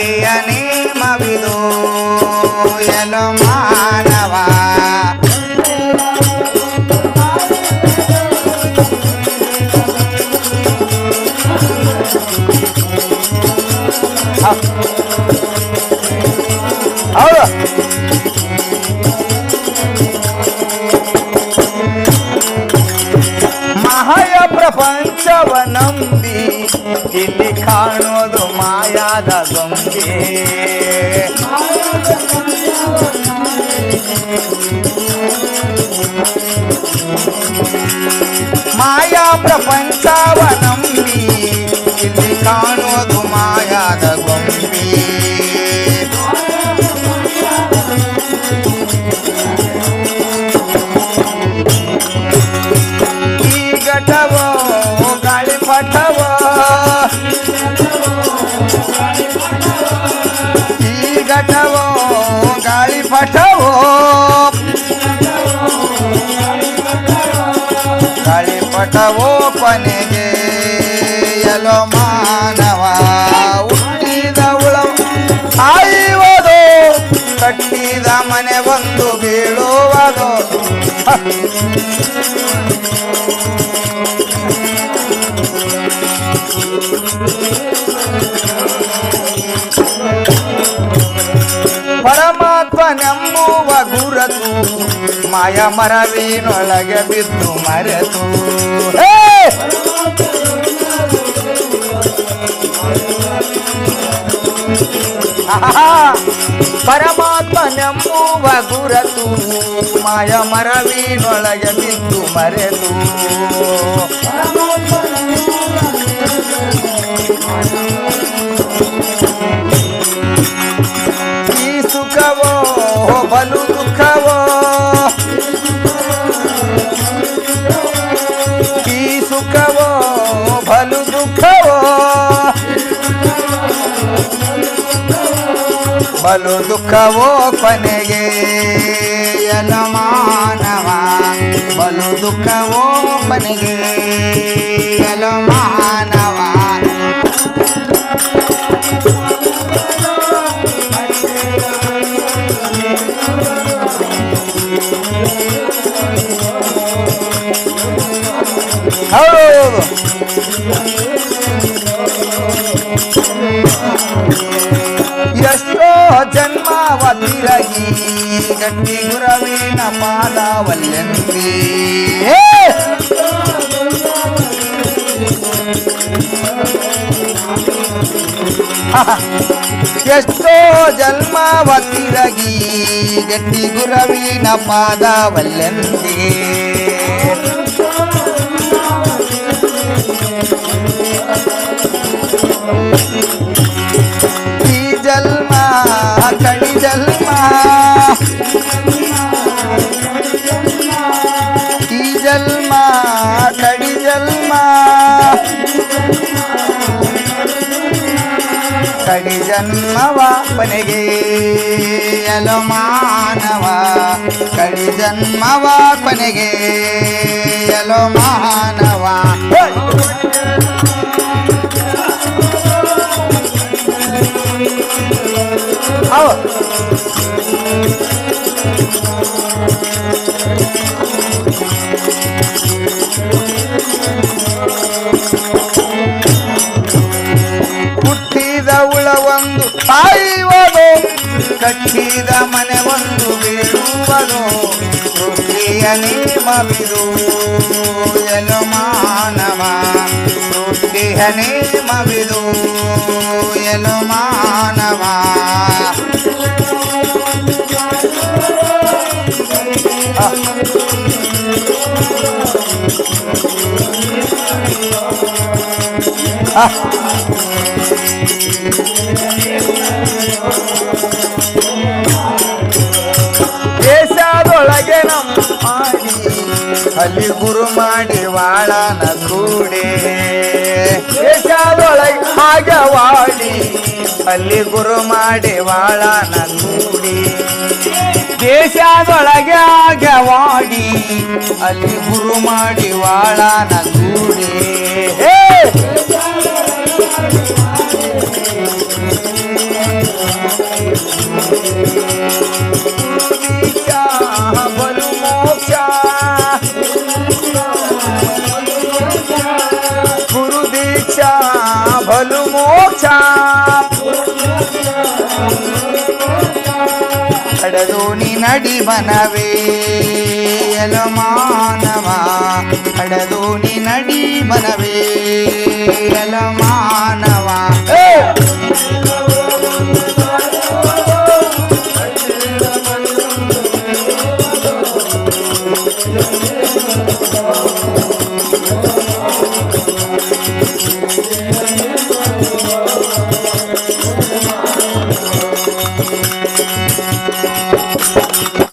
ಸೃಷ್ಟಿಯ ನೇಮವಿದು ಎಲು ಮಾನವ ಹೌದು ಮಾಯ ಪ್ರಪಂಚವ ನಂಬಿ ಇಲ್ಲಿ ಕಾಣೋದು ಮಾಯಾದ ಗೊಂಬೆ ಮಾಯಾ ಪ್ರಪಂಚವ ನಂಬಿ ಇಲ್ಲಿ ಕಾಣೋದು ಮಾಯಾದ ಗೊಂಬೆ ಘಟವೋ ಗಾಳಿಪಟವೋ ಈ ಘಟವೋ ಗಾಳಿಪಟವೋ ಗಾಳಿಪಟವೋ ಕೊನೆಗೆ ಎಲೋ ಮಾನವ ಹುಟ್ಟಿದ ಉಳವ ಸಾಯುವುದು ಕಟ್ಟಿದ ಮನೆ ಒಂದು ಬೀಳುವುದು ಪರಮಾತ್ಮನೆಂಬುವ ಗುರತು ಮಾಯ ಮರವಿನೊಳಗೆ ಬಿದ್ದು ಮರೆತು ಪರಮಾತ್ಮನೆಂಬುವ ಗುರತು ಮಾಯ ಮರವಿನೊಳಗೆ ಬಿದ್ದು ಮರೆತು ಈ ಸುಖವೋ ಬಲು ದುಃಖವೋ ಈ ಸುಖವೋ ಬಲು ದುಃಖವೋ ಬಲು ದುಃಖವೋ ಕೊನೆಗೆ ಎಲ ಮಾನವ ಬಲು ದುಃಖವೋ ಕೊನೆಗೆ ಎಲ ಮಾನವ ಹೌದು ಎಷ್ಟೋ ಜನ್ಮವ ತಿರಗಿ ಗಟ್ಟಿ ಗುರವಿನ ಪಾದವಲ್ಲೆಂದಿ ಎಷ್ಟೋ ಜನ್ಮವ ತಿರಗಿ ಗಟ್ಟಿ ಗುರವಿನ ಪಾದವಲ್ಲೆಂದಿ ಈ ಜನ್ಮ ಕಡಿ ಜನ್ಮ ಈ ಜನ್ಮ ಕಡಿ ಜನ್ಮ ಕಡಿ ಜನ್ಮವ ಕೊನೆಗೆ ಎಲೋ ಮಾನವ ಕಡಿ ಜನ್ಮವ ಕೊನೆಗೆ ಎಲೋ ಮಾನವ ಹುಟ್ಟಿದ ಉಳ ಒಂದು ಸಾಯುವುದು ಕಟ್ಟಿದ ಮನೆ ಒಂದು ಬೀಳುವುದು ಸೃಷ್ಟಿಯ ನೇಮವಿದು ಎಲೋ ಮಾನವ ಸೃಷ್ಟಿಯ ನೇಮವಿದು ಎಲೋ ಮಾನವ ದೇಶದೊಳಗೆ ನಮ್ಮ ಮಾಡಿ ಅಲ್ಲಿ ಗುರು ಮಾಡಿ ವಾಳನ ಕೂಡೆ ದೇಶದೊಳಗೆ ಆಗವಾಡಿ ಅಲ್ಲಿ ಗುರು ಮಾಡಿ ವಾಳನ ಕೂಡಿ ದೇಶದೊಳಗೆ ಆಗವಾಡಿ ಅಲ್ಲಿ ಗುರು ಮಾಡಿ ವಾಳನ ಕೂಡಿ ನಡೆದು ನೀ ನಡಿ ಬನವೇ ಎಲ ಮಾನವ ನಡೆದು ನೀ ನಡಿ ಬನವೇ ಎಲ ಮಾನವ